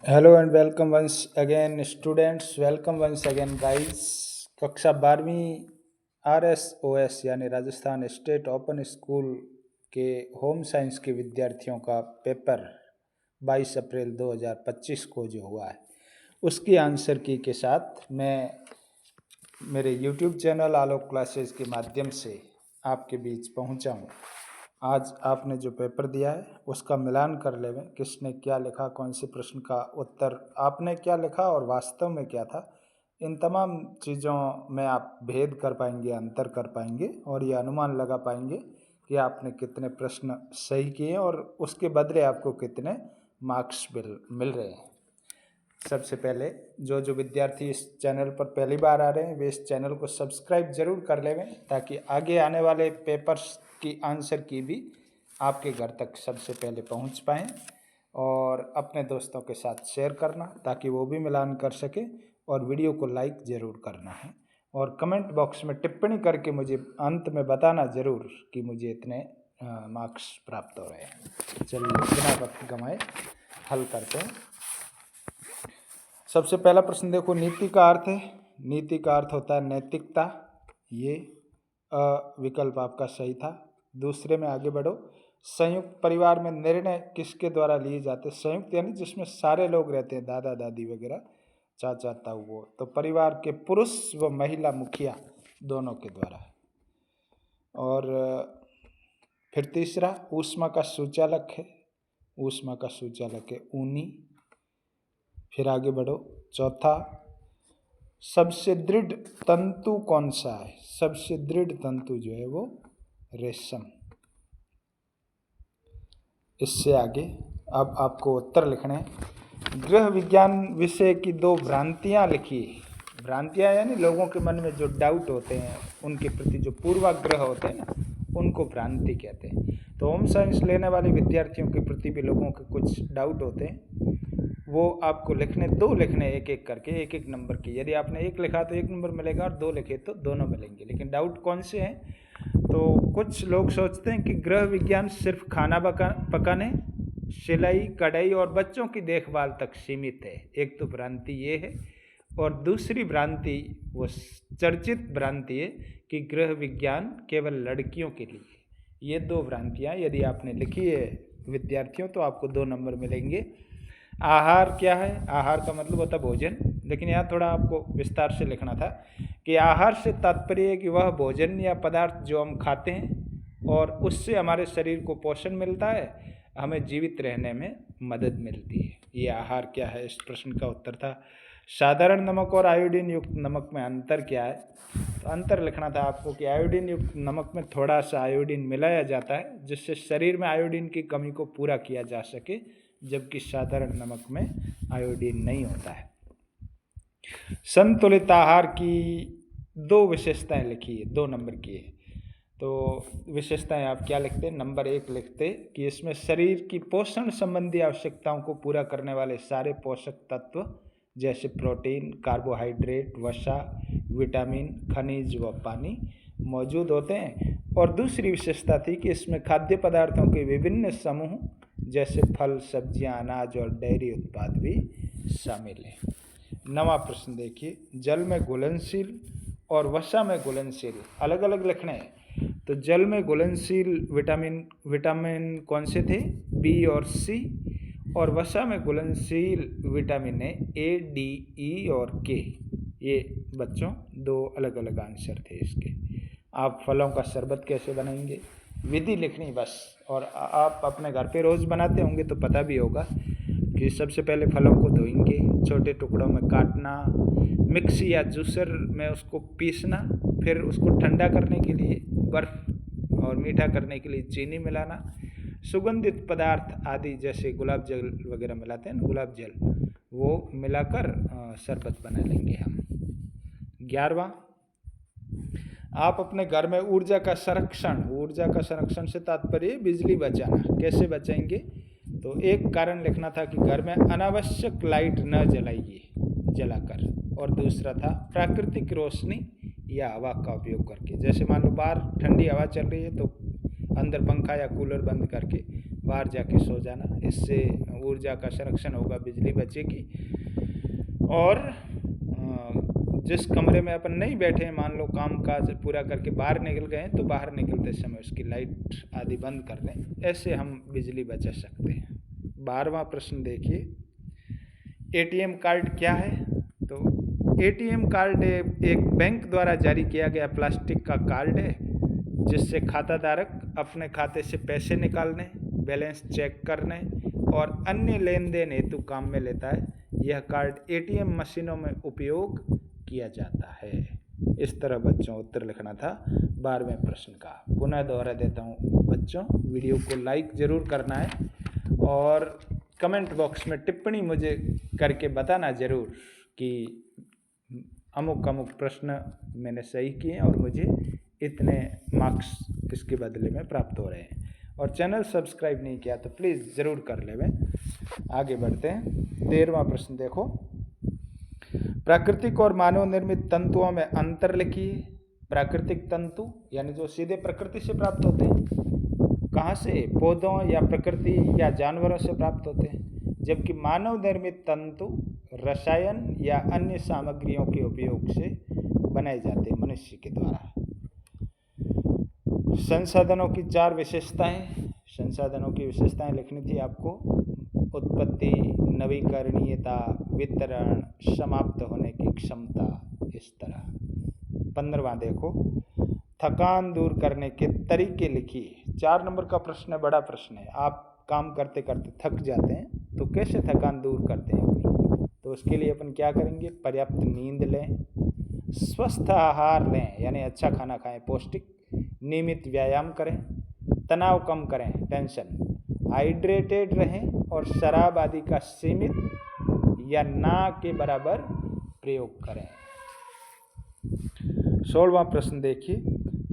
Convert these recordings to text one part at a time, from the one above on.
Hello and welcome once again students, welcome once again guys. कक्षा 12वीं RSOS यानी Rajasthan state open school के home science के विद्यार्थियों का पेपर 22 अप्रैल 2025 को जो हुआ है उसकी आंसर की के साथ मैं मेरे यूट्यूब चैनल आलोक क्लासेस के माध्यम से आपके बीच पहुंचा हूं। आज आपने जो पेपर दिया है उसका मिलान कर लें, किसने क्या लिखा, कौन से प्रश्न का उत्तर आपने क्या लिखा और वास्तव में क्या था। इन तमाम चीज़ों में आप भेद कर पाएंगे, अंतर कर पाएंगे और ये अनुमान लगा पाएंगे कि आपने कितने प्रश्न सही किए और उसके बदले आपको कितने मार्क्स मिल रहे हैं। सबसे पहले जो विद्यार्थी इस चैनल पर पहली बार आ रहे हैं वे इस चैनल को सब्सक्राइब जरूर कर लें ताकि आगे आने वाले पेपर्स की आंसर की भी आपके घर तक सबसे पहले पहुंच पाएँ और अपने दोस्तों के साथ शेयर करना ताकि वो भी मिलान कर सके और वीडियो को लाइक ज़रूर करना है और कमेंट बॉक्स में टिप्पणी करके मुझे अंत में बताना ज़रूर कि मुझे इतने मार्क्स प्राप्त हो रहे हैं। चलिए बिना वक्त गंवाए हल करते हैं। सबसे पहला प्रश्न देखो, नीति का अर्थ है, नीति का अर्थ होता है नैतिकता। ये विकल्प आपका सही था। दूसरे में आगे बढ़ो, संयुक्त परिवार में निर्णय किसके द्वारा लिए जाते हैं? संयुक्त यानी जिसमें सारे लोग रहते हैं, दादा दादी वगैरह, चाचा ताऊ, तो परिवार के पुरुष व महिला मुखिया दोनों के द्वारा। और फिर तीसरा, ऊष्मा का सूचालक है, ऊष्मा का सूचालक है ऊनी। फिर आगे बढ़ो, चौथा, सबसे दृढ़ तंतु कौन सा है? सबसे दृढ़ तंतु जो है वो रेशम। इससे आगे अब आपको उत्तर लिखने हैं। गृह विज्ञान विषय की 2 भ्रांतियां लिखी। भ्रांतियां यानी लोगों के मन में जो डाउट होते हैं उनके प्रति जो पूर्वाग्रह होते हैं ना, उनको भ्रांति कहते हैं। तो होम साइंस लेने वाले विद्यार्थियों के प्रति भी लोगों के कुछ डाउट होते हैं, वो आपको लिखने, 2 लिखने एक एक करके, एक एक नंबर की। यदि आपने 1 लिखा तो 1 नंबर मिलेगा और 2 लिखे तो दोनों मिलेंगे। लेकिन डाउट कौन से हैं? तो कुछ लोग सोचते हैं कि गृह विज्ञान सिर्फ खाना पकाने, सिलाई, कढ़ाई और बच्चों की देखभाल तक सीमित है। एक तो भ्रांति ये है और दूसरी भ्रांति वो चर्चित भ्रांति है कि गृह विज्ञान केवल लड़कियों के लिए। ये 2 भ्रांतियाँ यदि आपने लिखी है विद्यार्थियों तो आपको 2 नंबर मिलेंगे। आहार क्या है? आहार का मतलब होता है भोजन, लेकिन यहाँ थोड़ा आपको विस्तार से लिखना था कि आहार से तात्पर्य है कि वह भोजन या पदार्थ जो हम खाते हैं और उससे हमारे शरीर को पोषण मिलता है, हमें जीवित रहने में मदद मिलती है। ये आहार क्या है? इस प्रश्न का उत्तर था। साधारण नमक और आयोडीन युक्त नमक में अंतर क्या है? तो अंतर लिखना था आपको कि आयोडीन युक्त नमक में थोड़ा सा आयोडीन मिलाया जाता है जिससे शरीर में आयोडीन की कमी को पूरा किया जा सके, जबकि साधारण नमक में आयोडीन नहीं होता है। संतुलित आहार की 2 विशेषताएं लिखी है, 2 नंबर की है। तो विशेषताएं आप क्या लिखते? नंबर 1 लिखते कि इसमें शरीर की पोषण संबंधी आवश्यकताओं को पूरा करने वाले सारे पोषक तत्व जैसे प्रोटीन, कार्बोहाइड्रेट, वसा, विटामिन, खनिज व पानी मौजूद होते हैं। और दूसरी विशेषता थी कि इसमें खाद्य पदार्थों के विभिन्न समूह जैसे फल, सब्जियां, अनाज और डेयरी उत्पाद भी शामिल हैं। 9वां प्रश्न देखिए, जल में घुलनशील और वसा में घुलनशील अलग अलग लिखने हैं। तो जल में घुलनशील विटामिन कौन से थे? बी और सी। और वसा में घुलनशील विटामिन है ए, डी, ई और के। ये बच्चों 2 अलग अलग आंसर थे इसके। आप फलों का शरबत कैसे बनाएंगे? विधि लिखनी बस। और आप अपने घर पे रोज़ बनाते होंगे तो पता भी होगा कि सबसे पहले फलों को धोएंगे, छोटे टुकड़ों में काटना, मिक्सी या जूसर में उसको पीसना, फिर उसको ठंडा करने के लिए बर्फ़ और मीठा करने के लिए चीनी मिलाना, सुगंधित पदार्थ आदि जैसे गुलाब जल वगैरह मिलाते हैं ना, गुलाब जल, वो मिलाकर शरबत बना लेंगे हम। 11वां, आप अपने घर में ऊर्जा का संरक्षण से तात्पर्य बिजली बचाना। कैसे बचाएंगे? तो एक कारण लिखना था कि घर में अनावश्यक लाइट न जलाइए जलाकर, और दूसरा था प्राकृतिक रोशनी या हवा का उपयोग करके। जैसे मान लो बाहर ठंडी हवा चल रही है तो अंदर पंखा या कूलर बंद करके बाहर जाके सो जाना, इससे ऊर्जा का संरक्षण होगा, बिजली बचेगी। और जिस कमरे में अपन नहीं बैठे हैं, मान लो काम काज पूरा करके बाहर निकल गए हैं, तो बाहर निकलते समय उसकी लाइट आदि बंद कर दें, ऐसे हम बिजली बचा सकते हैं। 12वां प्रश्न देखिए, एटीएम कार्ड क्या है? तो एटीएम कार्ड एक बैंक द्वारा जारी किया गया प्लास्टिक का कार्ड है, जिससे खाताधारक अपने खाते से पैसे निकालने, बैलेंस चेक करने और अन्य लेन देन हेतु काम में लेता है। यह कार्ड एटीएम मशीनों में उपयोग किया जाता है। इस तरह बच्चों उत्तर लिखना था 12वें प्रश्न का। पुनः दोहरा देता हूँ बच्चों, वीडियो को लाइक ज़रूर करना है और कमेंट बॉक्स में टिप्पणी मुझे करके बताना ज़रूर कि अमुक अमुक प्रश्न मैंने सही किए और मुझे इतने मार्क्स इसके बदले में प्राप्त हो रहे हैं। और चैनल सब्सक्राइब नहीं किया तो प्लीज़ ज़रूर कर लेवें। आगे बढ़ते हैं। 13वां प्रश्न देखो, प्राकृतिक और मानव निर्मित तंतुओं में अंतर लिखिए। प्राकृतिक तंतु यानी जो सीधे प्रकृति से प्राप्त होते हैं, कहाँ से? पौधों या प्रकृति या जानवरों से प्राप्त होते हैं। जबकि मानव निर्मित तंतु रसायन या अन्य सामग्रियों के उपयोग से बनाए जाते हैं मनुष्य के द्वारा। संसाधनों की 4 विशेषताएं। संसाधनों की विशेषताएं लिखनी थी आपको। उत्पत्ति, नवीकरणीयता, वितरण, समाप्त होने की क्षमता, इस तरह। 15वां देखो, थकान दूर करने के तरीके लिखिए। 4 नंबर का प्रश्न है, बड़ा प्रश्न है। आप काम करते करते थक जाते हैं तो कैसे थकान दूर करते हैं अपनी? तो उसके लिए अपन क्या करेंगे? पर्याप्त नींद लें, स्वस्थ आहार लें यानी अच्छा खाना खाएं, पौष्टिक, नियमित व्यायाम करें, तनाव कम करें, टेंशन, हाइड्रेटेड रहें और शराब आदि का सीमित या ना के बराबर प्रयोग करें। 16वां प्रश्न देखिए,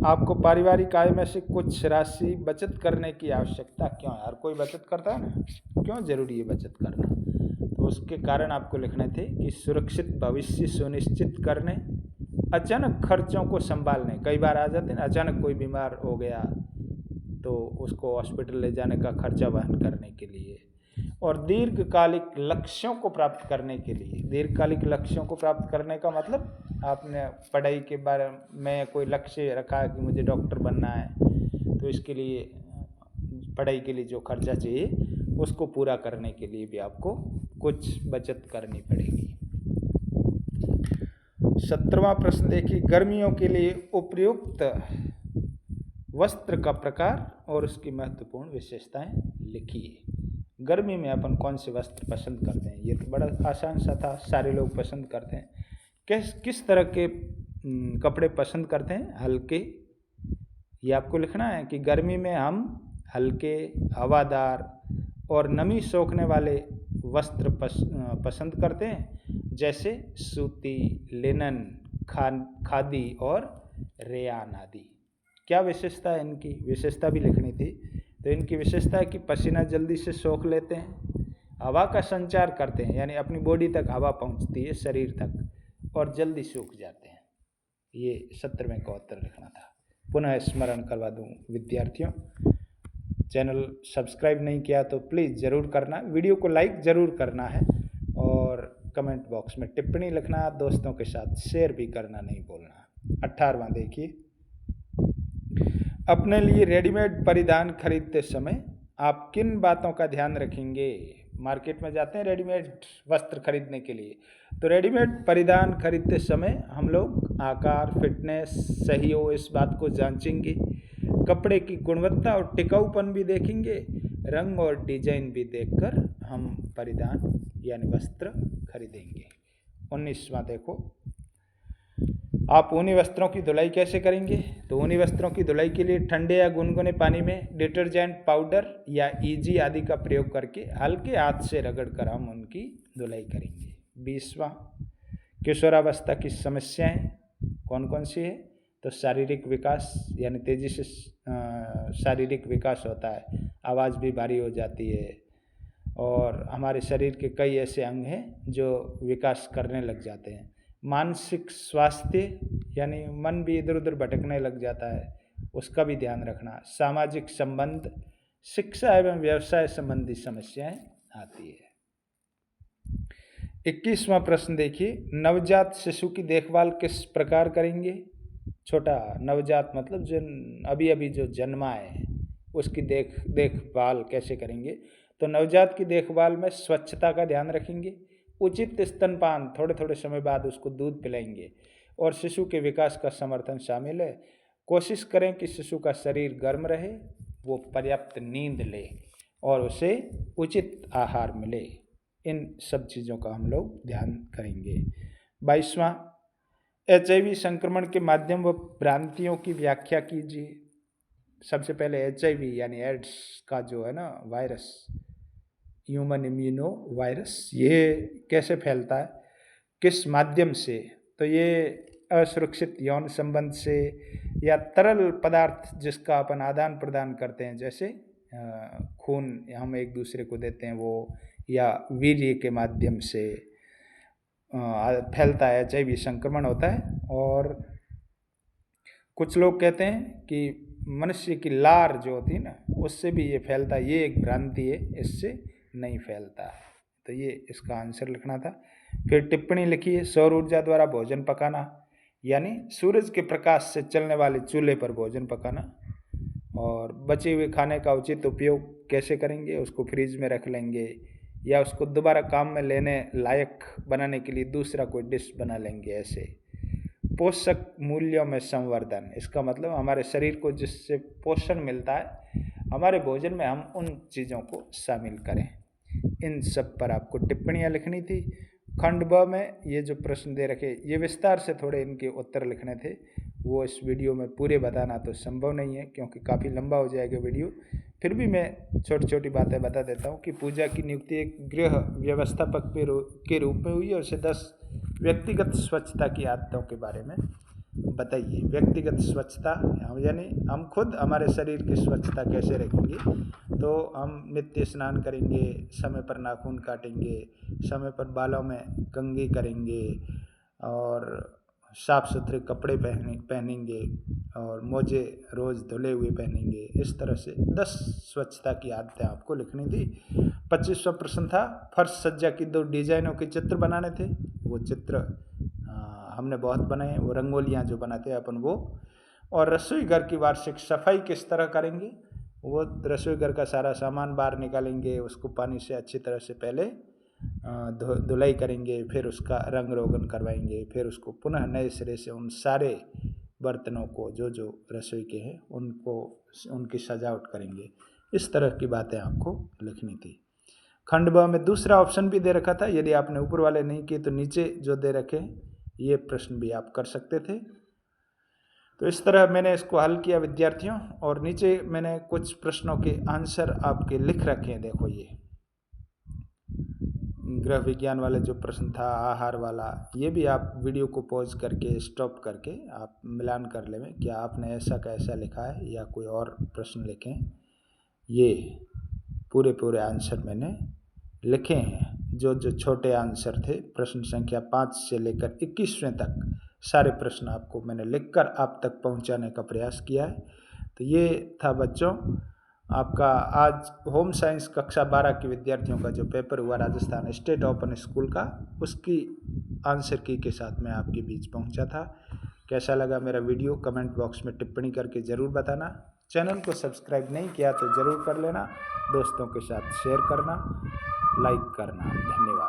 आपको पारिवारिक आय में से कुछ राशि बचत करने की आवश्यकता क्यों है? हर कोई बचत करता है ना, क्यों जरूरी है बचत करना? तो उसके कारण आपको लिखने थे कि सुरक्षित भविष्य सुनिश्चित करने, अचानक खर्चों को संभालने, कई बार आ जाते हैं ना, अचानक कोई बीमार हो गया तो उसको हॉस्पिटल ले जाने का खर्चा वहन करने के लिए, और दीर्घकालिक लक्ष्यों को प्राप्त करने के लिए। दीर्घकालिक लक्ष्यों को प्राप्त करने का मतलब आपने पढ़ाई के बारे में कोई लक्ष्य रखा है कि मुझे डॉक्टर बनना है, तो इसके लिए पढ़ाई के लिए जो खर्चा चाहिए उसको पूरा करने के लिए भी आपको कुछ बचत करनी पड़ेगी। 17वां प्रश्न देखिए, गर्मियों के लिए उपयुक्त वस्त्र का प्रकार और उसकी महत्वपूर्ण विशेषताएं लिखिए। गर्मी में अपन कौन से वस्त्र पसंद करते हैं? ये तो बड़ा आसान सा था, सारे लोग पसंद करते हैं। किस तरह के कपड़े पसंद करते हैं? हल्के, ये आपको लिखना है कि गर्मी में हम हल्के, हवादार और नमी सोखने वाले वस्त्र पसंद करते हैं, जैसे सूती, लिनन, खादी और रेयान आदि। क्या विशेषता है इनकी? विशेषता भी लिखनी थी। तो इनकी विशेषता है कि पसीना जल्दी से सोख लेते हैं, हवा का संचार करते हैं यानी अपनी बॉडी तक हवा पहुंचती है, शरीर तक, और जल्दी सूख जाते हैं। ये 17वें का उत्तर लिखना था। पुनः स्मरण करवा दूं विद्यार्थियों, चैनल सब्सक्राइब नहीं किया तो प्लीज़ ज़रूर करना, वीडियो को लाइक ज़रूर करना है और कमेंट बॉक्स में टिप्पणी लिखना, दोस्तों के साथ शेयर भी करना नहीं भूलना। 18वां देखिए, अपने लिए रेडीमेड परिधान खरीदते समय आप किन बातों का ध्यान रखेंगे? मार्केट में जाते हैं रेडीमेड वस्त्र खरीदने के लिए, तो रेडीमेड परिधान खरीदते समय हम लोग आकार, फिटनेस सही हो इस बात को जांचेंगे, कपड़े की गुणवत्ता और टिकाऊपन भी देखेंगे, रंग और डिजाइन भी देखकर हम परिधान यानी वस्त्र खरीदेंगे। 19वां देखो, आप ऊनी वस्त्रों की धुलाई कैसे करेंगे? तो ऊनी वस्त्रों की धुलाई के लिए ठंडे या गुनगुने पानी में डिटर्जेंट पाउडर या ईजी आदि का प्रयोग करके हल्के हाथ से रगड़कर हम उनकी धुलाई करेंगे। 20वां, किशोरावस्था की समस्याएं कौन कौन सी है? तो शारीरिक विकास यानी तेजी से शारीरिक विकास होता है, आवाज़ भी भारी हो जाती है और हमारे शरीर के कई ऐसे अंग हैं जो विकास करने लग जाते हैं। मानसिक स्वास्थ्य यानी मन भी इधर उधर भटकने लग जाता है, उसका भी ध्यान रखना। सामाजिक संबंध शिक्षा एवं व्यवसाय संबंधी समस्याएं आती है। 21वां प्रश्न देखिए, नवजात शिशु की देखभाल किस प्रकार करेंगे? छोटा नवजात मतलब जो अभी अभी जो जन्मा है उसकी देखभाल कैसे करेंगे? तो नवजात की देखभाल में स्वच्छता का ध्यान रखेंगे, उचित स्तनपान, थोड़े थोड़े समय बाद उसको दूध पिलाएंगे और शिशु के विकास का समर्थन शामिल है। कोशिश करें कि शिशु का शरीर गर्म रहे, वो पर्याप्त नींद ले और उसे उचित आहार मिले। इन सब चीज़ों का हम लोग ध्यान करेंगे। 22वां, HIV संक्रमण के माध्यम व भ्रांतियों की व्याख्या कीजिए। सबसे पहले HIV यानी एड्स का जो है ना वायरस, ह्यूमन इम्यूनो वायरस, ये कैसे फैलता है, किस माध्यम से? तो ये असुरक्षित यौन संबंध से या तरल पदार्थ जिसका अपन आदान प्रदान करते हैं, जैसे खून हम एक दूसरे को देते हैं वो, या वीर्य के माध्यम से फैलता है, HIV संक्रमण होता है। और कुछ लोग कहते हैं कि मनुष्य की लार जो होती है ना उससे भी ये फैलता है, ये एक भ्रांति है, इससे नहीं फैलता है। तो ये इसका आंसर लिखना था। फिर टिप्पणी लिखिए, सौर ऊर्जा द्वारा भोजन पकाना, यानी सूरज के प्रकाश से चलने वाले चूल्हे पर भोजन पकाना। और बचे हुए खाने का उचित उपयोग कैसे करेंगे? उसको फ्रिज में रख लेंगे या उसको दोबारा काम में लेने लायक बनाने के लिए दूसरा कोई डिश बना लेंगे। ऐसे पोषक मूल्यों में संवर्धन, इसका मतलब हमारे शरीर को जिससे पोषण मिलता है हमारे भोजन में हम उन चीज़ों को शामिल करें। इन सब पर आपको टिप्पणियाँ लिखनी थी। खंड ब में ये जो प्रश्न दे रखे, ये विस्तार से थोड़े इनके उत्तर लिखने थे, वो इस वीडियो में पूरे बताना तो संभव नहीं है क्योंकि काफ़ी लंबा हो जाएगा वीडियो। फिर भी मैं छोटी छोटी बातें बता देता हूँ कि पूजा की नियुक्ति एक गृह व्यवस्थापक के रूप में हुई है। उसे 10 व्यक्तिगत स्वच्छता की आदतों के बारे में बताइए। व्यक्तिगत स्वच्छता यानी हम खुद हमारे शरीर की स्वच्छता कैसे रखेंगे? तो हम नित्य स्नान करेंगे, समय पर नाखून काटेंगे, समय पर बालों में कंघी करेंगे और साफ सुथरे कपड़े पहनेंगे और मोजे रोज़ धुले हुए पहनेंगे। इस तरह से 10 स्वच्छता की आदतें आपको लिखनी थी। 25वां प्रश्न था, फर्श सज्जा की 2 डिजाइनों के चित्र बनाने थे। वो चित्र हमने बहुत बनाए, वो रंगोलियाँ जो बनाते हैं अपन वो। और रसोई घर की वार्षिक सफाई किस तरह करेंगे? वो रसोई घर का सारा सामान बाहर निकालेंगे, उसको पानी से अच्छी तरह से पहले धुलाई करेंगे, फिर उसका रंग रोगन करवाएंगे, फिर उसको पुनः नए सिरे से उन सारे बर्तनों को जो जो रसोई के हैं उनको उनकी सजावट करेंगे। इस तरह की बातें आपको लिखनी थी। खंड ब में दूसरा ऑप्शन भी दे रखा था, यदि आपने ऊपर वाले नहीं किए तो नीचे जो दे रखे ये प्रश्न भी आप कर सकते थे। तो इस तरह मैंने इसको हल किया विद्यार्थियों, और नीचे मैंने कुछ प्रश्नों के आंसर आपके लिख रखे हैं। देखो, ये गृह विज्ञान वाले जो प्रश्न था, आहार वाला, ये भी आप वीडियो को पॉज करके स्टॉप करके आप मिलान कर लें क्या आपने ऐसा का ऐसा लिखा है या कोई और प्रश्न लिखें। ये पूरे आंसर मैंने लिखे हैं। जो जो छोटे आंसर थे प्रश्न संख्या 5 से लेकर 21वें तक सारे प्रश्न आपको मैंने लिखकर आप तक पहुंचाने का प्रयास किया है। तो ये था बच्चों आपका आज होम साइंस कक्षा 12 के विद्यार्थियों का जो पेपर हुआ राजस्थान स्टेट ओपन स्कूल का, उसकी आंसर की के साथ मैं आपके बीच पहुंचा था। कैसा लगा मेरा वीडियो कमेंट बॉक्स में टिप्पणी करके ज़रूर बताना। चैनल को सब्सक्राइब नहीं किया तो ज़रूर कर लेना, दोस्तों के साथ शेयर करना, लाइक करना। धन्यवाद।